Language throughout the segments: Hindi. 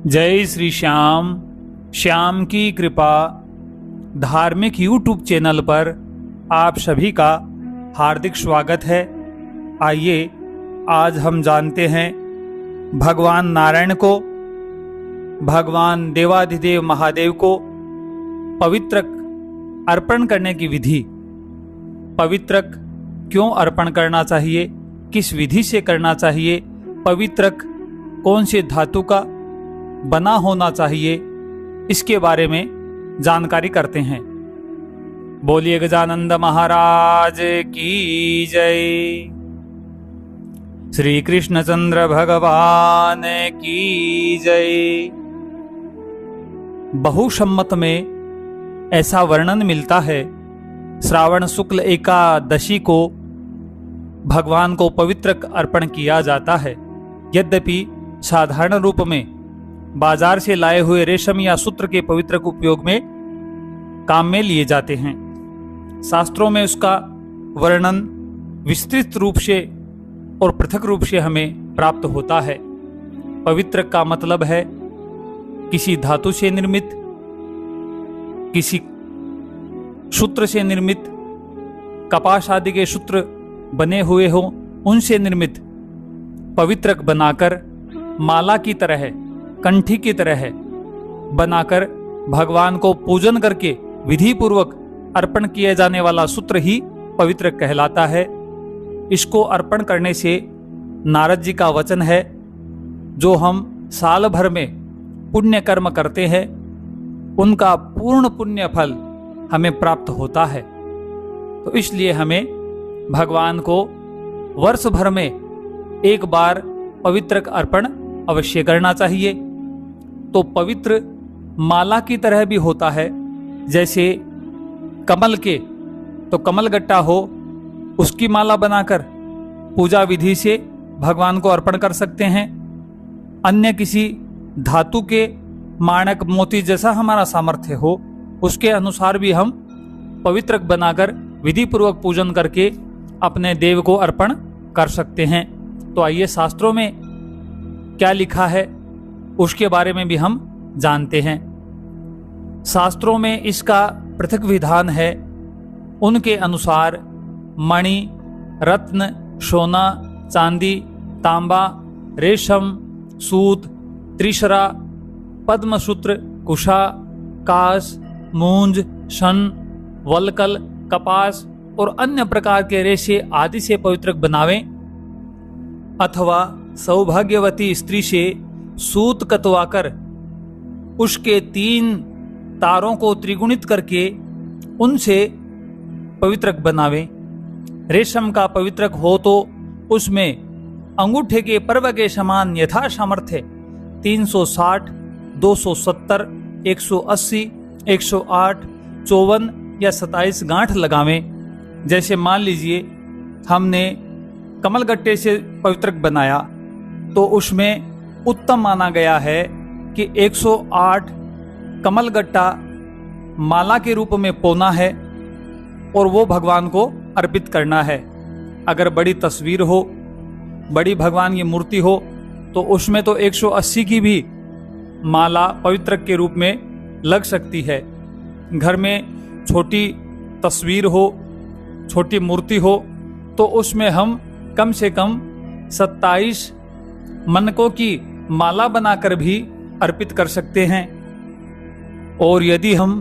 जय श्री श्याम। श्याम की कृपा धार्मिक यूट्यूब चैनल पर आप सभी का हार्दिक स्वागत है। आइए आज हम जानते हैं भगवान नारायण को, भगवान देवाधिदेव महादेव को पवित्रक अर्पण करने की विधि। पवित्रक क्यों अर्पण करना चाहिए, किस विधि से करना चाहिए, पवित्रक कौन से धातु का बना होना चाहिए, इसके बारे में जानकारी करते हैं। बोलिए गजानंद महाराज की जय। श्री कृष्णचंद्र भगवान की जय। बहुसम्मत में ऐसा वर्णन मिलता है, श्रावण शुक्ल एकादशी को भगवान को पवित्रक अर्पण किया जाता है। यद्यपि साधारण रूप में बाजार से लाए हुए रेशम या सूत्र के पवित्रक उपयोग में काम में लिए जाते हैं। शास्त्रों में उसका वर्णन विस्तृत रूप से और पृथक रूप से हमें प्राप्त होता है। पवित्रक का मतलब है किसी धातु से निर्मित, किसी सूत्र से निर्मित, कपास आदि के सूत्र बने हुए हों उनसे निर्मित पवित्रक बनाकर माला की तरह, कंठी की तरह बनाकर भगवान को पूजन करके विधि पूर्वक अर्पण किए जाने वाला सूत्र ही पवित्रक कहलाता है। इसको अर्पण करने से नारद जी का वचन है, जो हम साल भर में पुण्य कर्म करते हैं उनका पूर्ण पुण्य फल हमें प्राप्त होता है। तो इसलिए हमें भगवान को वर्ष भर में एक बार पवित्रक अर्पण अवश्य करना चाहिए। तो पवित्र माला की तरह भी होता है, जैसे कमल के तो कमल गट्टा हो उसकी माला बनाकर पूजा विधि से भगवान को अर्पण कर सकते हैं। अन्य किसी धातु के माणक मोती जैसा हमारा सामर्थ्य हो उसके अनुसार भी हम पवित्रक बनाकर विधि पूर्वक पूजन करके अपने देव को अर्पण कर सकते हैं। तो आइए शास्त्रों में क्या लिखा है उसके बारे में भी हम जानते हैं। शास्त्रों में इसका पृथक विधान है। उनके अनुसार मणि, रत्न, सोना, चांदी, तांबा, रेशम, सूत, त्रिशरा, पद्मसूत्र, कुशा, कास, मूंज, शन, वलकल, कपास और अन्य प्रकार के रेशे आदि से पवित्रक बनावें, अथवा सौभाग्यवती स्त्री से सूत कतवाकर उसके 3 तारों को त्रिगुणित करके उनसे पवित्रक बनावें। रेशम का पवित्रक हो तो उसमें अंगूठे के पर्व के समान यथा सामर्थ्य 360, 270, 180, 108, 54 या 27 गांठ लगावें। जैसे मान लीजिए हमने कमलगट्टे से पवित्रक बनाया तो उसमें उत्तम माना गया है कि 108 कमलगट्टा माला के रूप में पौना है और वो भगवान को अर्पित करना है। अगर बड़ी तस्वीर हो, बड़ी भगवान की मूर्ति हो तो उसमें तो 180 की भी माला पवित्रक के रूप में लग सकती है। घर में छोटी तस्वीर हो, छोटी मूर्ति हो तो उसमें हम कम से कम 27 मनकों की माला बनाकर भी अर्पित कर सकते हैं। और यदि हम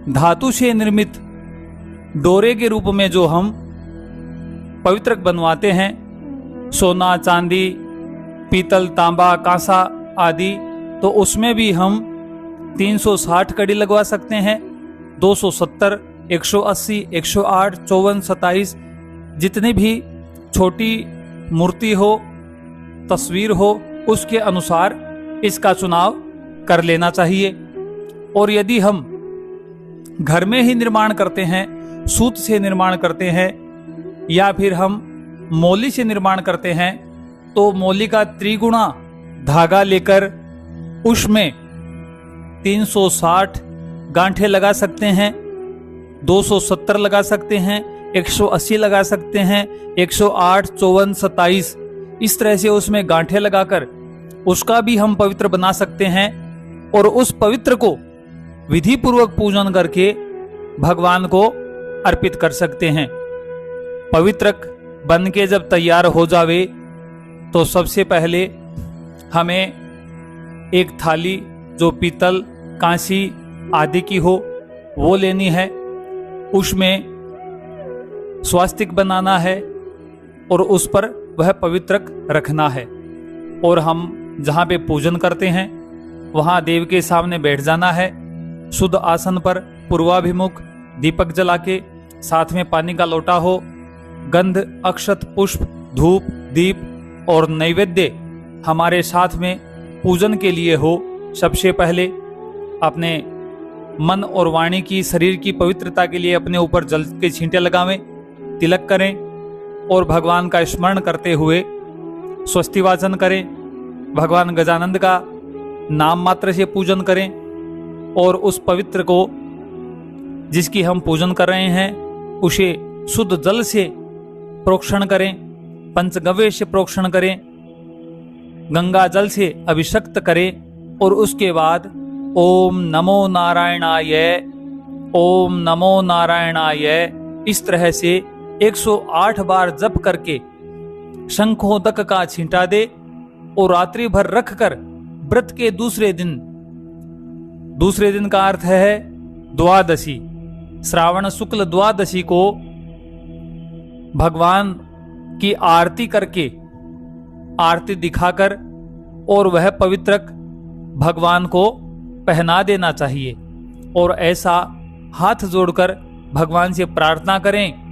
धातु से निर्मित डोरे के रूप में जो हम पवित्रक बनवाते हैं, सोना, चांदी, पीतल, तांबा, कांसा आदि, तो उसमें भी हम 360 कड़ी लगवा सकते हैं। 270, 180, 108, 54, 27 जितनी भी छोटी मूर्ति हो, तस्वीर हो, उसके अनुसार इसका चुनाव कर लेना चाहिए। और यदि हम घर में ही निर्माण करते हैं, सूत से निर्माण करते हैं या फिर हम मौली से निर्माण करते हैं, तो मौली का त्रिगुणा धागा लेकर उसमें 360 गांठे लगा सकते हैं, 270 लगा सकते हैं, 180 लगा सकते हैं, 108, 54, 27 इस तरह से उसमें गांठे लगाकर उसका भी हम पवित्र बना सकते हैं। और उस पवित्र को विधि पूर्वक पूजन करके भगवान को अर्पित कर सकते हैं। पवित्रक बन के जब तैयार हो जावे तो सबसे पहले हमें एक थाली जो पीतल, कांसी आदि की हो वो लेनी है। उसमें स्वास्तिक बनाना है और उस पर वह पवित्रक रखना है। और हम जहाँ पे पूजन करते हैं वहाँ देव के सामने बैठ जाना है। शुद्ध आसन पर पूर्वाभिमुख दीपक जला के, साथ में पानी का लोटा हो, गंध, अक्षत, पुष्प, धूप, दीप और नैवेद्य हमारे साथ में पूजन के लिए हो। सबसे पहले अपने मन और वाणी की, शरीर की पवित्रता के लिए अपने ऊपर जल के छींटे लगावें, तिलक करें और भगवान का स्मरण करते हुए स्वस्ति वाचन करें। भगवान गजानंद का नाम मात्र से पूजन करें और उस पवित्र को जिसकी हम पूजन कर रहे हैं उसे शुद्ध जल से प्रोक्षण करें, पंचगव्य से प्रोक्षण करें, गंगा जल से अभिषक्त करें और उसके बाद ओम नमो नारायणाय, ओम नमो नारायणाय इस तरह से 108 बार जप करके शंखोदक का छींटा दे और रात्रि भर रखकर व्रत के दूसरे दिन का अर्थ है द्वादशी, श्रावण शुक्ल द्वादशी को भगवान की आरती करके, आरती दिखाकर और वह पवित्रक भगवान को पहना देना चाहिए। और ऐसा हाथ जोड़कर भगवान से प्रार्थना करें,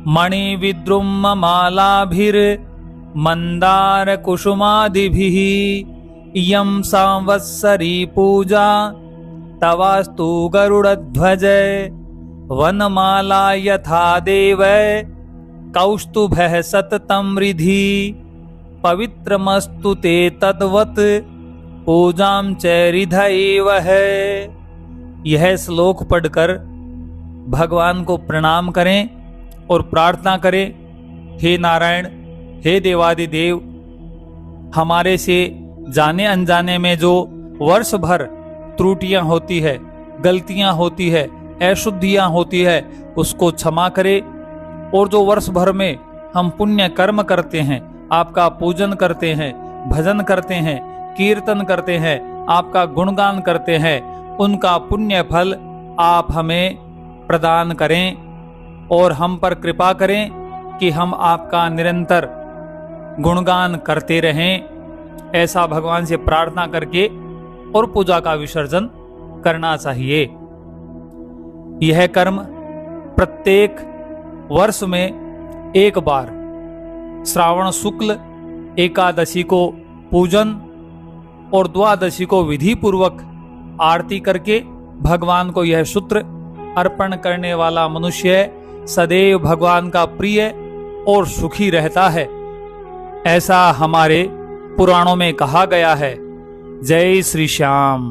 मणि विद्रुम मालाभिर मंदार कुसुमादिभिः इयं संवत्सरी पूजा तवास्तु गरुड़ध्वज वनमाला यथा देव कौस्तुभः सततं रिधि पवित्रमस्तु ते तद्वत् पूजां च रिधैव है। यह श्लोक पढ़कर भगवान को प्रणाम करें और प्रार्थना करें, हे नारायण, हे देवादिदेव, हमारे से जाने अनजाने में जो वर्ष भर त्रुटियां होती है, गलतियां होती है, अशुद्धियां होती है, उसको क्षमा करे। और जो वर्ष भर में हम पुण्य कर्म करते हैं, आपका पूजन करते हैं, भजन करते हैं, कीर्तन करते हैं, आपका गुणगान करते हैं, उनका पुण्य फल आप हमें प्रदान करें और हम पर कृपा करें कि हम आपका निरंतर गुणगान करते रहें। ऐसा भगवान से प्रार्थना करके और पूजा का विसर्जन करना चाहिए। यह कर्म प्रत्येक वर्ष में एक बार श्रावण शुक्ल एकादशी को पूजन और द्वादशी को विधि पूर्वक आरती करके भगवान को यह सूत्र अर्पण करने वाला मनुष्य सदैव भगवान का प्रिय और सुखी रहता है। ऐसा हमारे पुराणों में कहा गया है। जय श्री श्याम।